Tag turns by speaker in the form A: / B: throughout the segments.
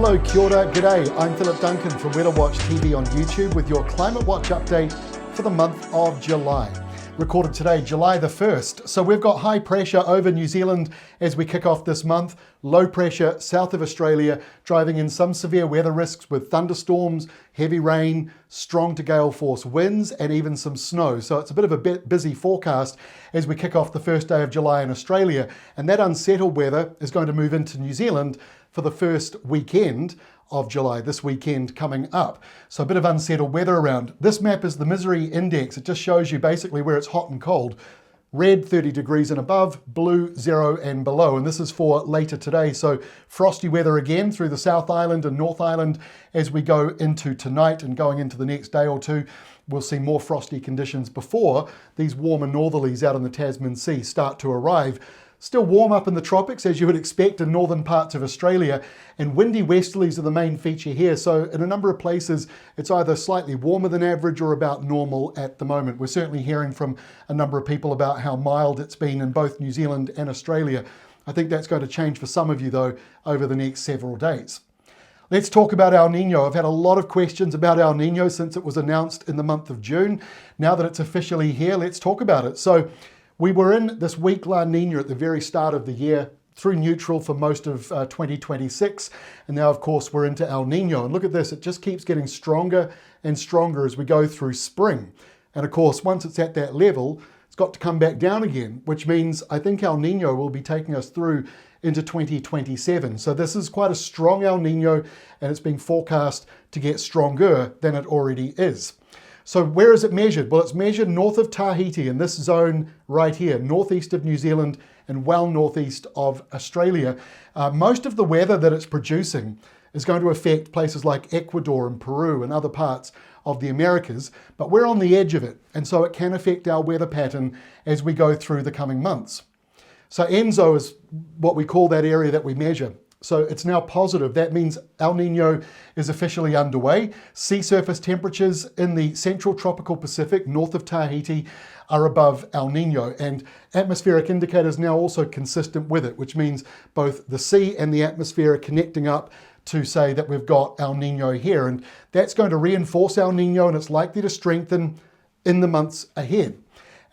A: Hello, kia ora, g'day. I'm Philip Duncan from WeatherWatch TV on YouTube with your ClimateWatch update for the month of July. Recorded today, July the 1st. So we've got high pressure over New Zealand as we kick off this month. Low pressure south of Australia, driving in some severe weather risks with thunderstorms, heavy rain, strong to gale force winds, and even some snow. So it's a bit of a busy forecast as we kick off the first day of July in Australia. And that unsettled weather is going to move into New Zealand for the first weekend of July, this weekend coming up. So a bit of unsettled weather around. This map is the misery index. It just shows you basically where it's hot and cold. Red 30 degrees and above, blue 0 and below. And this is for later today. So frosty weather again through the South Island and North Island as we go into tonight and going into the next day or two. We'll see more frosty conditions before these warmer northerlies out in the Tasman Sea start to arrive. Still warm up in the tropics, as you would expect in northern parts of Australia, and windy westerlies are the main feature here. So in a number of places, it's either slightly warmer than average or about normal at the moment. We're certainly hearing from a number of people about how mild it's been in both New Zealand and Australia. I think that's going to change for some of you, though, over the next several days. Let's talk about El Nino. I've had a lot of questions about El Nino since it was announced in the month of June. Now that it's officially here, let's talk about it. So we were in this weak La Nina at the very start of the year, through neutral for most of 2026. And now, of course, we're into El Nino. And look at this, it just keeps getting stronger and stronger as we go through spring. And of course, once it's at that level, it's got to come back down again, which means I think El Nino will be taking us through into 2027. So this is quite a strong El Nino, and it's being forecast to get stronger than it already is. So where is it measured? Well, it's measured north of Tahiti in this zone right here, northeast of New Zealand and well northeast of Australia. Most of the weather that it's producing is going to affect places like Ecuador and Peru and other parts of the Americas, but we're on the edge of it, and so it can affect our weather pattern as we go through the coming months. So ENSO is what we call that area that we measure. So it's now positive. That means El Nino is officially underway. Sea surface temperatures in the central tropical Pacific, north of Tahiti, are above El Nino. And atmospheric indicators now also consistent with it, which means both the sea and the atmosphere are connecting up to say that we've got El Nino here. And that's going to reinforce El Nino, and it's likely to strengthen in the months ahead.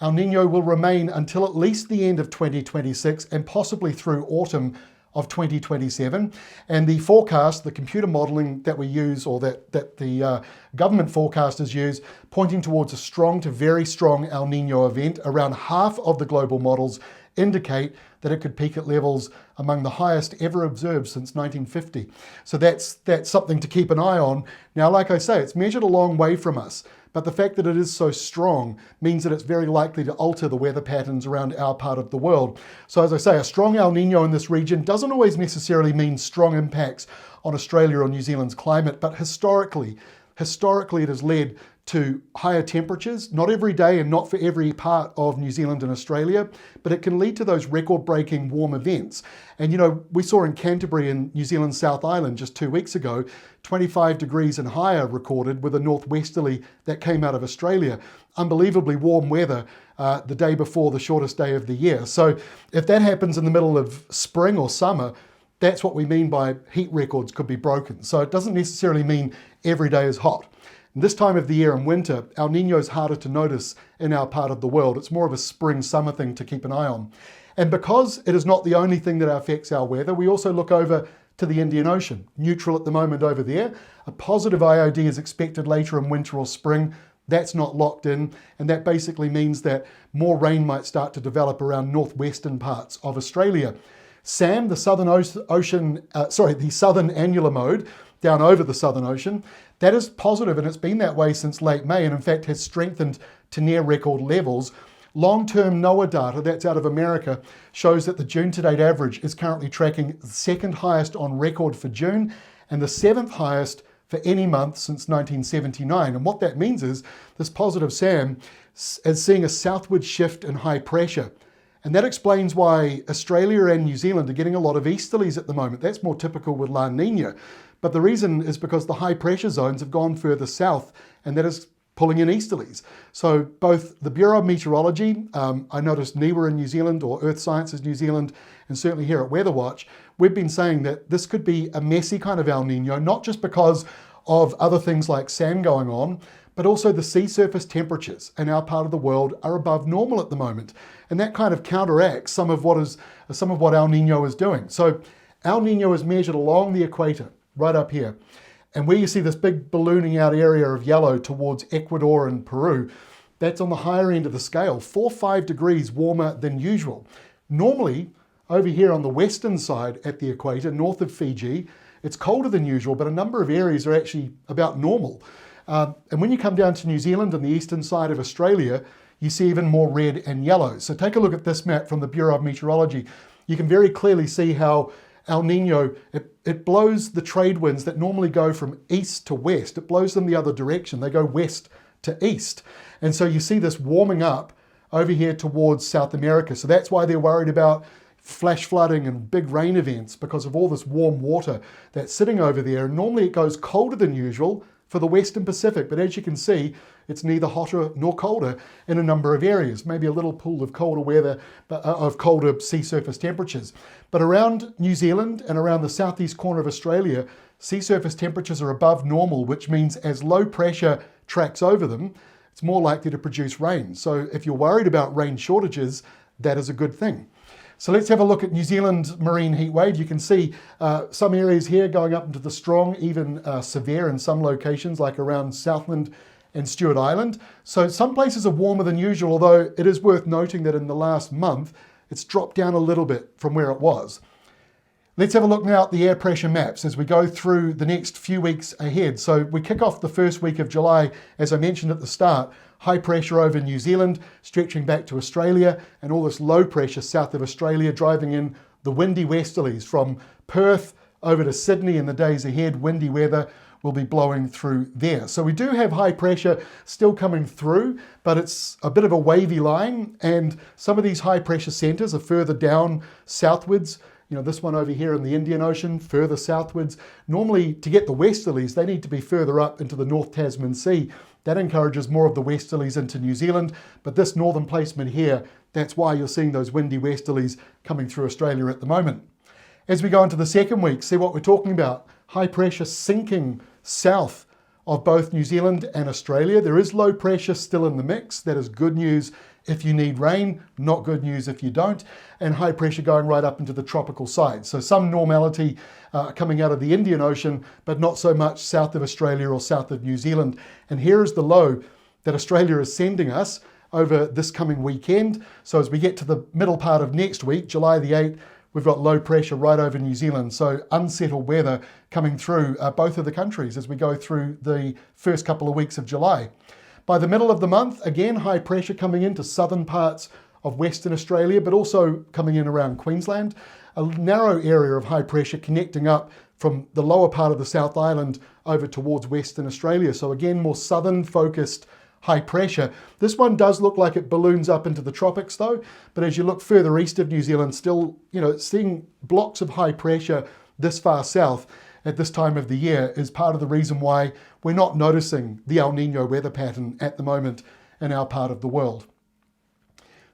A: El Nino will remain until at least the end of 2026 and possibly through autumn of 2027, and the forecast, the computer modelling that we use, or that the government forecasters use, pointing towards a strong to very strong El Nino event. Around half of the global models indicate that it could peak at levels among the highest ever observed since 1950. So that's something to keep an eye on. Now, like I say, it's measured a long way from us, but the fact that it is so strong means that it's very likely to alter the weather patterns around our part of the world. So as I say, a strong El Nino in this region doesn't always necessarily mean strong impacts on Australia or New Zealand's climate, but historically it has led to higher temperatures, not every day and not for every part of New Zealand and Australia, but it can lead to those record-breaking warm events. And you know, we saw in Canterbury in New Zealand's South Island just 2 weeks ago, 25 degrees and higher recorded with a northwesterly that came out of Australia. Unbelievably warm weather the day before the shortest day of the year. So if that happens in the middle of spring or summer, that's what we mean by heat records could be broken. So it doesn't necessarily mean every day is hot. This time of the year in winter, El Nino is harder to notice in our part of the world. It's more of a spring-summer thing to keep an eye on. And because it is not the only thing that affects our weather, we also look over to the Indian Ocean. Neutral at the moment over there. A positive IOD is expected later in winter or spring. That's not locked in, and that basically means that more rain might start to develop around northwestern parts of Australia. SAM, the the southern annular mode, down over the Southern Ocean, that is positive, and it's been that way since late May, and in fact has strengthened to near record levels. Long-term NOAA data, that's out of America, shows that the June to date average is currently tracking the second highest on record for June and the seventh highest for any month since 1979. And what that means is this positive SAM is seeing a southward shift in high pressure. And that explains why Australia and New Zealand are getting a lot of easterlies at the moment. That's more typical with La Nina. But the reason is because the high pressure zones have gone further south, and that is pulling in easterlies. So both the Bureau of Meteorology, I noticed NIWA in New Zealand, or Earth Sciences New Zealand, and certainly here at WeatherWatch, we've been saying that this could be a messy kind of El Nino, not just because of other things like SAM going on, but also the sea surface temperatures in our part of the world are above normal at the moment. And that kind of counteracts some of what El Nino is doing. So El Nino is measured along the equator, right up here. And where you see this big ballooning out area of yellow towards Ecuador and Peru, that's on the higher end of the scale, 4 or 5 degrees warmer than usual. Normally, over here on the western side at the equator, north of Fiji, it's colder than usual, but a number of areas are actually about normal. And when you come down to New Zealand and the eastern side of Australia, you see even more red and yellow. So take a look at this map from the Bureau of Meteorology. You can very clearly see how El Nino, it blows the trade winds that normally go from east to west. It blows them the other direction. They go west to east. And so you see this warming up over here towards South America. So that's why they're worried about flash flooding and big rain events, because of all this warm water that's sitting over there. And normally it goes colder than usual for the Western Pacific, but as you can see, it's neither hotter nor colder in a number of areas. Maybe a little pool of colder weather, of colder sea surface temperatures. But around New Zealand and around the southeast corner of Australia, sea surface temperatures are above normal, which means as low pressure tracks over them, it's more likely to produce rain. So if you're worried about rain shortages, that is a good thing. So let's have a look at New Zealand marine heat wave. You can see some areas here going up into the strong, even severe in some locations, like around Southland and Stewart Island. So some places are warmer than usual, although it is worth noting that in the last month, it's dropped down a little bit from where it was. Let's have a look now at the air pressure maps as we go through the next few weeks ahead. So we kick off the first week of July, as I mentioned at the start, high pressure over New Zealand, stretching back to Australia, and all this low pressure south of Australia, driving in the windy westerlies from Perth over to Sydney in the days ahead. Windy weather will be blowing through there. So we do have high pressure still coming through, but it's a bit of a wavy line, and some of these high pressure centers are further down southwards. You know, this one over here in the Indian Ocean, further southwards. Normally, to get the westerlies, they need to be further up into the North Tasman Sea. That encourages more of the westerlies into New Zealand, but this northern placement here, that's why you're seeing those windy westerlies coming through Australia at the moment. As we go into the second week, see what we're talking about. High pressure sinking south of both New Zealand and Australia. There is low pressure still in the mix. That is good news if you need rain, not good news if you don't, and high pressure going right up into the tropical side. So some normality coming out of the Indian Ocean, but not so much south of Australia or south of New Zealand. And here is the low that Australia is sending us over this coming weekend. So as we get to the middle part of next week, July the 8th, we've got low pressure right over New Zealand. So unsettled weather coming through both of the countries as we go through the first couple of weeks of July. By the middle of the month, again, high pressure coming into southern parts of Western Australia, but also coming in around Queensland. A narrow area of high pressure connecting up from the lower part of the South Island over towards Western Australia. So again, more southern focused high pressure. This one does look like it balloons up into the tropics though, but as you look further east of New Zealand, still, seeing blocks of high pressure this far south at this time of the year is part of the reason why we're not noticing the El Nino weather pattern at the moment in our part of the world.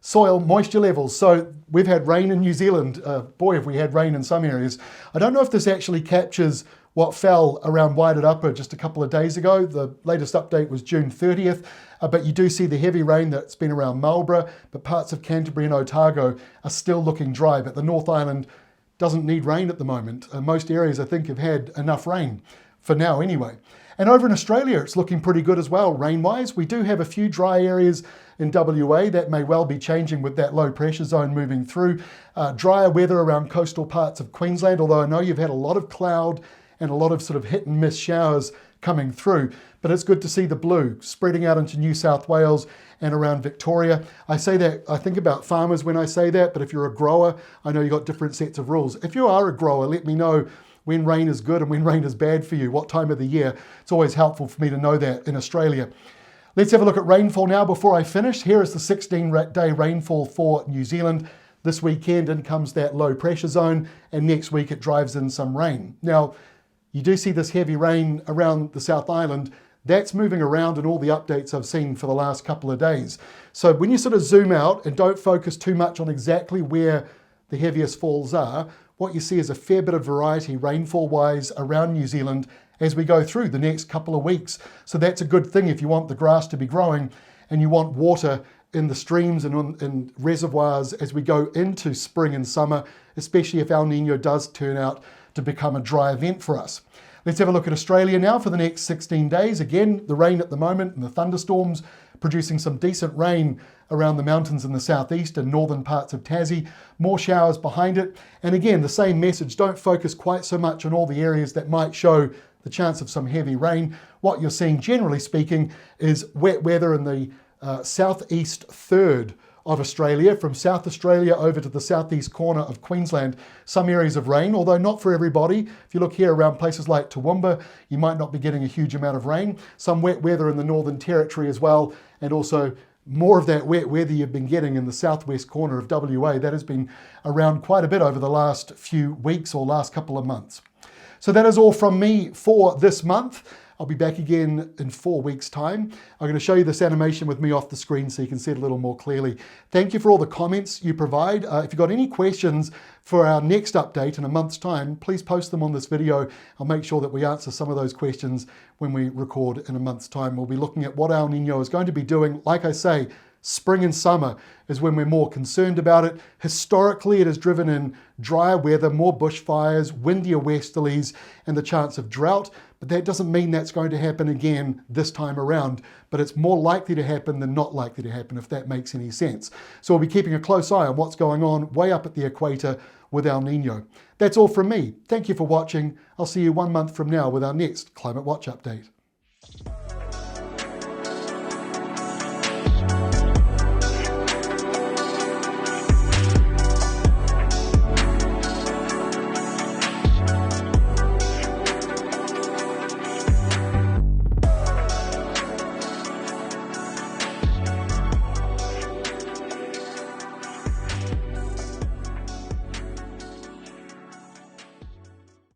A: Soil moisture levels. So we've had rain in New Zealand. Boy, have we had rain in some areas. I don't know if this actually captures what fell around Wairarapa just a couple of days ago. The latest update was June 30th, but you do see the heavy rain that's been around Marlborough, but parts of Canterbury and Otago are still looking dry, but the North Island doesn't need rain at the moment. Most areas, I think, have had enough rain, for now anyway. And over in Australia, it's looking pretty good as well, rain-wise. We do have a few dry areas in WA that may well be changing with that low pressure zone moving through. Drier weather around coastal parts of Queensland, although I know you've had a lot of cloud and a lot of sort of hit and miss showers coming through. But it's good to see the blue spreading out into New South Wales and around Victoria. I say that, I think about farmers when I say that, but if you're a grower, I know you've got different sets of rules. If you are a grower, let me know when rain is good and when rain is bad for you, what time of the year. It's always helpful for me to know that in Australia. Let's have a look at rainfall now before I finish. Here is the 16-day rainfall for New Zealand. This weekend in comes that low pressure zone, and next week it drives in some rain. Now, you do see this heavy rain around the South Island. That's moving around in all the updates I've seen for the last couple of days. So when you sort of zoom out and don't focus too much on exactly where the heaviest falls are, what you see is a fair bit of variety rainfall-wise around New Zealand as we go through the next couple of weeks. So that's a good thing if you want the grass to be growing and you want water in the streams and in reservoirs as we go into spring and summer, especially if El Nino does turn out to become a dry event for us. Let's have a look at Australia now for the next 16 days. Again, the rain at the moment and the thunderstorms producing some decent rain around the mountains in the southeast and northern parts of Tassie. More showers behind it. And again, the same message, don't focus quite so much on all the areas that might show the chance of some heavy rain. What you're seeing, generally speaking, is wet weather in the southeast third of Australia, from South Australia over to the southeast corner of Queensland. Some areas of rain, although not for everybody. If you look here around places like Toowoomba, you might not be getting a huge amount of rain. Some wet weather in the Northern Territory as well, and also more of that wet weather you've been getting in the southwest corner of WA. That has been around quite a bit over the last few weeks or last couple of months. So that is all from me for this month. I'll be back again in 4 weeks' time. I'm going to show you this animation with me off the screen so you can see it a little more clearly. Thank you for all the comments you provide. If you've got any questions for our next update in a month's time, please post them on this video. I'll make sure that we answer some of those questions when we record in a month's time. We'll be looking at what El Nino is going to be doing. Like I say, spring and summer is when we're more concerned about it. Historically, it has driven in drier weather, more bushfires, windier westerlies, and the chance of drought. But that doesn't mean that's going to happen again this time around. But it's more likely to happen than not likely to happen, if that makes any sense. So we'll be keeping a close eye on what's going on way up at the equator with El Nino. That's all from me. Thank you for watching. I'll see you 1 month from now with our next Climate Watch update.